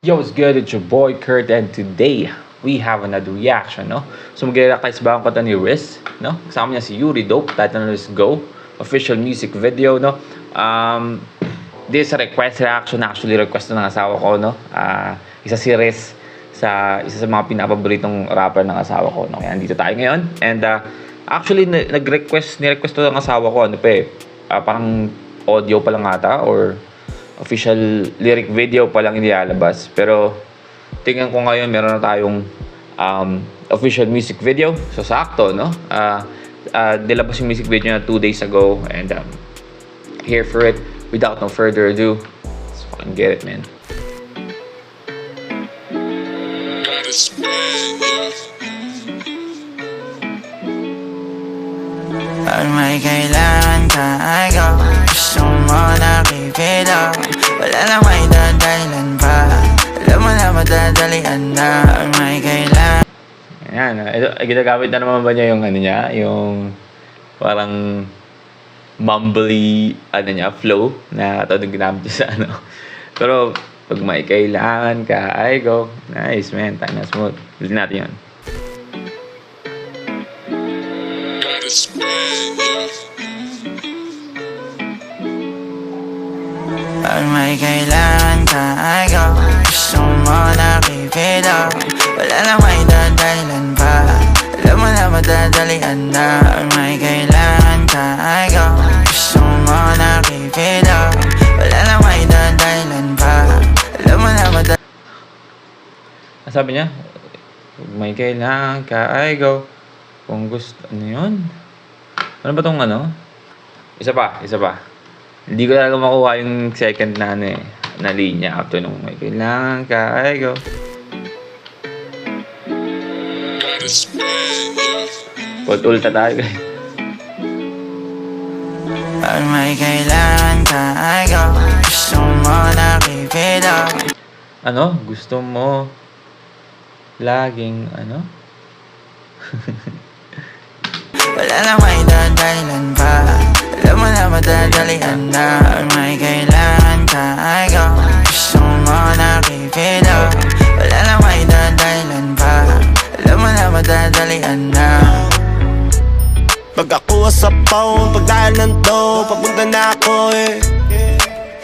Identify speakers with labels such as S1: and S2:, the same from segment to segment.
S1: Yo, what's good? It's your boy Kurt, and today we have another reaction, no? So mag-react tayo sa bagong kanta ni Riz, no? Kasama niya si Yuri Dope, title na Let's Go, official music video, no? This is a request reaction, actually request ng asawa ko, no? Isa si Riz, isa sa mga pinapaboritong rapper ng asawa ko, no? Kaya dito tayo ngayon, and actually nirequest to ng asawa ko, ano pa eh, parang audio pa lang ata, or official lyric video pa lang inilalabas. Pero tingnan ko ngayon meron na tayong official music video. So sakto, no? Nilabas yung music video na 2 days ago, and here for it. Without no further ado, let's fucking get it, man.
S2: Pag may kailangan ka, I go. Gusto mo nakipila, wala na may dadailan pa. Alam mo na madadalian na. Pag may kailangan.
S1: Ayan, ito, ginagamit na naman ba niya yung ano niya, yung parang mumbly flow na ito yung ginamit niya sa ano. Pero pag may kailangan ka, I go. Nice, man. Tayo na smooth. Bilhin natin yun.
S2: Pag may kailangan ka, I go. Gusto mo nakipila, wala na may dadailan pa. Alam mo na madadalian na. Pag may kailangan ka, I go. Gusto mo nakipila, wala na may dadailan pa. Alam mo na madadalian.
S1: Sabi niya, pag may kailangan ka, I go. Kung gusto, ano yun? Ano ba tong ano? Isa pa. Hindi ko talaga makuha yung second na ano eh, na linya after nung may kailangan ka, I go. Ulta tayo guys.
S2: Pag may kailangan ka, I go. Gusto mo nakipila.
S1: Ano? Gusto mo laging ano?
S2: Wala na may dadailan pa. Alam mo na madadalian na. Pag may kailangan ka, I go. Gusto mo nakipila, wala na may dadailan pa. Alam mo na madadalian na.
S3: Pag ako sa phone, pag dahil nanto, papunta na ako eh.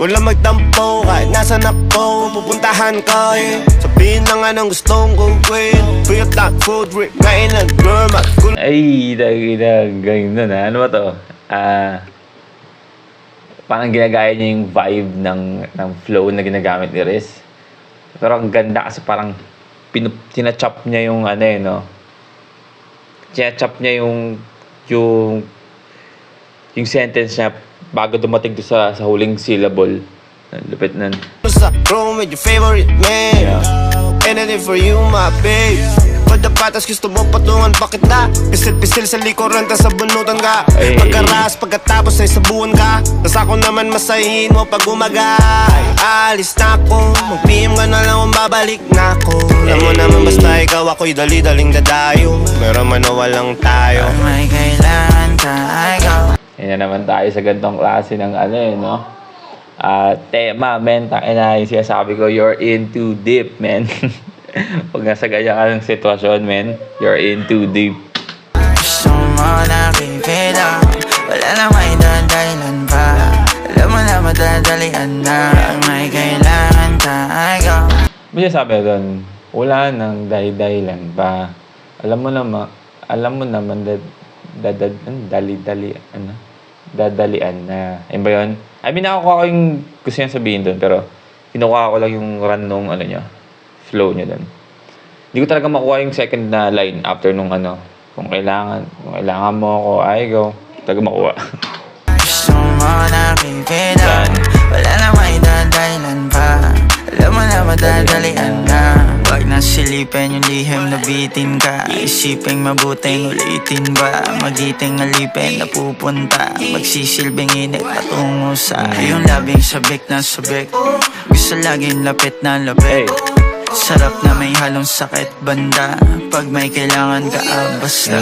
S3: Wala magtampo, kahit nasan ako, pupuntahan ka eh. Sabihin na nga ng gustong gawin. Feel that food, kain ng girl, magkul.
S1: Ay, ganyan nun ha. Ano ba to? Parang ginagaya niya yung vibe ng flow na ginagamit ni Riz. Pero ang ganda kasi parang tinachop niya yung ano eh, no? Tinachop niya yung sentence niya bago dumating to sa huling syllable. Lupit nun.
S3: Sa room with your favorite man, anything for you, my babe. Pada patas gusto mo patungan, bakit na? Pisil-pisil sa likuran, tas sa bunutan ka. Pagkaras, pagkatapos ay sabuhan ka. Tas ako naman masahin mo pag umaga. Alis na ako, mag-PM ka na lang kung babalik na ako. Alam mo naman basta ikaw ako'y dali-daling dadayo. Pero manawa lang tayo.
S2: Pag may kailangan ka, I go.
S1: Yan na naman tayo sa gantong klase ng ano eh, no? Tema, men. Takina yung sinasabi ko, you're in too deep, man. Pag nasa ganyan ka ng sitwasyon, men, you're in too deep.
S2: Gusto mo nakipila, wala na may dadailan pa. Alam mo na madadalian na. Pag may kailangan ka, I go.
S1: May sabi doon, wala nang dahilan pa. Alam mo naman dadalian na. Ayun ba yun? I mean, nakukuha ko yung gusto niya sabihin doon, pero kinukuha ko lang yung run nung ano niya, flow niya doon. Hindi ko talaga makuha yung second na line after nung ano, kung kailangan mo ako, I go. Talaga makuha.
S2: Gusto mo nakipila, wala na may dadailan pa. Alam mo na madadalian na. Wag na silipin yung lihim na bitin ka. Isipin mabuting ulitin ba. Magiting alipin na pupunta. Magsisilbing init patungo sa yung labing sabik na sabik. Gusto laging lapit na lapit. Sarap na may halong sakit banda. Pag may kailangan ka, basta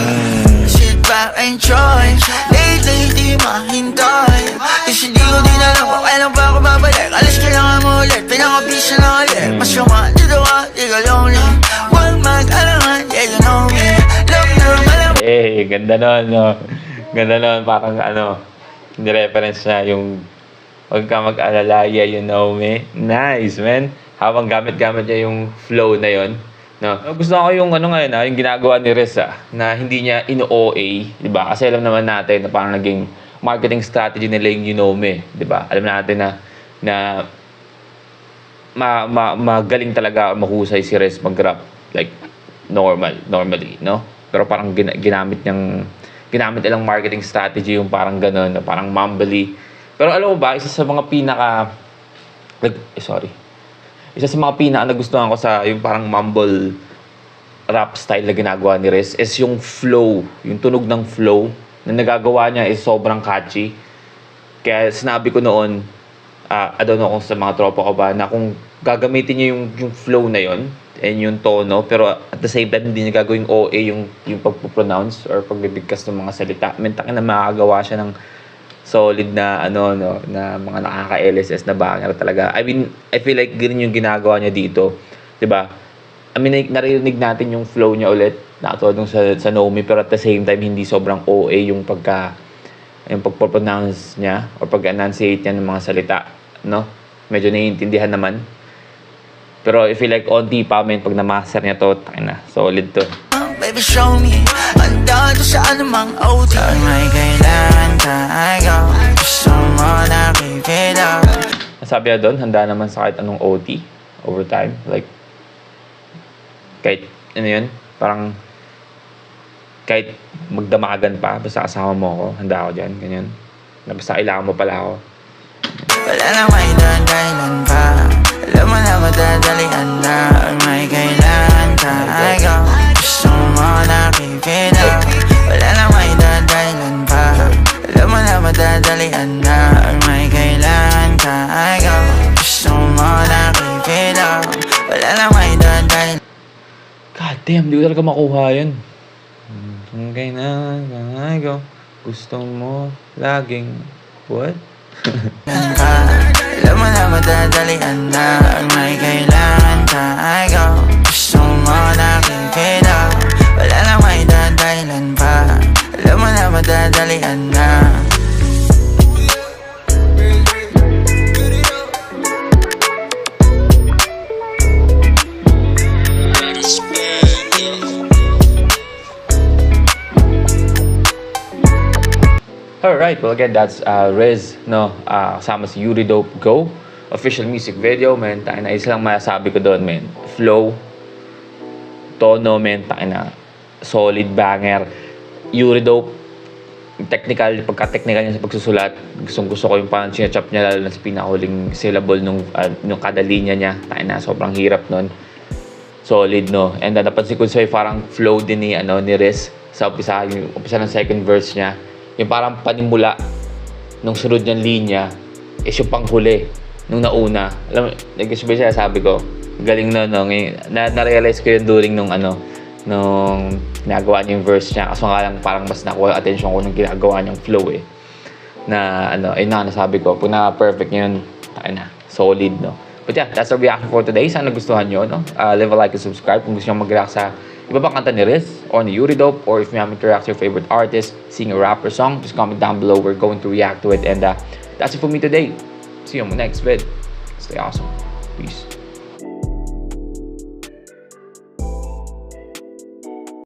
S2: sit back, enjoy. Lately, di mahintay. Kasi di ko din alam kung kailan pa ako babalik. Alas kailangan mo ulit, pinakabisa na ulit. Mas
S1: Ganda nun, no? Ganda nun, parang ano, nireference niya yung huwag ka mag-alala, yeah, you know me. Nice, man. Habang gamit-gamit niya yung flow na yon, no? Gusto ko yung ano ngayon, yung ginagawa ni Riz, na hindi niya ino-OA, di ba? Kasi alam naman natin na parang naging marketing strategy nila yung you know me, di ba? Alam natin na magaling talaga, mahusay si Riz mag-rap, like normally, no? Pero parang ginamit nilang marketing strategy yung parang ganun, parang mumbly. Pero alam mo ba, isa sa mga pinaka nagustuhan ko sa yung parang mumble rap style na ginagawa ni Riz is yung flow, yung tunog ng flow na nagagawa niya is sobrang catchy. Kaya sinabi ko noon, I don't know kung sa mga tropa ko ba, na kung gagamitin niya yung flow na yon and yung tono, pero at the same time hindi niya gagawing OA yung pagpo-pronounce or pagbibigkas ng mga salita. Takin na makagawa siya ng solid na na mga nakaka-LSS na banger talaga. I mean, I feel like ganun yung ginagawa niya dito, 'di ba? I mean, naririnig natin yung flow niya ulit nakatulad nung sa Nomi, pero at the same time hindi sobrang OA yung pagpo-pronounce niya or pag-enunciate niya ng mga salita, no? Medyo naiintindihan naman. Pero I feel like onti pa, pag na-master niya to, na solid to.
S2: Baby, show me. Handa ka sa anumang OT. Pag may kailangan ka, I go. Gusto mo na keep it up.
S1: Sabi niya doon, handa naman sa kahit anong OT, overtime. Like, kahit, parang, kahit magdamagan pa, basta kasama mo ako, handa ako dyan, ganyan. Basta kailangan mo pala ako.
S2: Wala na may dahilan pa. Alam mo na madadalian na. Pag may kailangan ka, I go. Gusto mo na keep it up. Wala na may dahilan pa. Alam mo na madadalian na. Pag may kailangan ka, I go. Gusto mo na keep it up. Wala na may dahilan.
S1: God damn, di ko talaga makuha yun. Okay na, I go. Gusto mo laging, what?
S2: Alam mo na madadalian na. Pag may kailangan ka, I go. Gusto mo na keep it up. Wala na may dahilan pa. Alam mo na madadalian na.
S1: Alright, well again, that's Riz, no? Kasama si Yuri Dope Go. Official music video, man. Tayo na, isa lang masasabi ko doon, man. Flow, tono, man. Tayo na, solid banger. Yuri Dope, pagka-technical niya sa pagsusulat, gusto ko yung parang sinachop niya, lalo na sa pinakahuling syllable nung kada linya niya. Tayo na, sobrang hirap nun. Solid, no? And napansin ko sa'yo, parang flow din ni Riz sa umpisa ng second verse niya. Yung parang panimula nung sunod niyang linya is yung panghuli nung nauna. Alam mo, nag-isip siya, sabi ko, galing na-realize ko yun during nung ginagawa niya yung verse niya. Kaso nga lang parang mas nakuha attention ko nung ginagawa niyang flow nasabi ko, pag na-perfect niya yun, solid, no? But yeah, that's our reaction for today. Sana nagustuhan nyo, no? Leave a like and subscribe kung gusto nyo mag-react sa iba bang kanta ni Riz or ni Yuri Dope, or if you haven't react to your favorite artist, sing a rapper song, just comment down below. We're going to react to it. And that's it for me today. See you on the next vid. Stay awesome. Peace.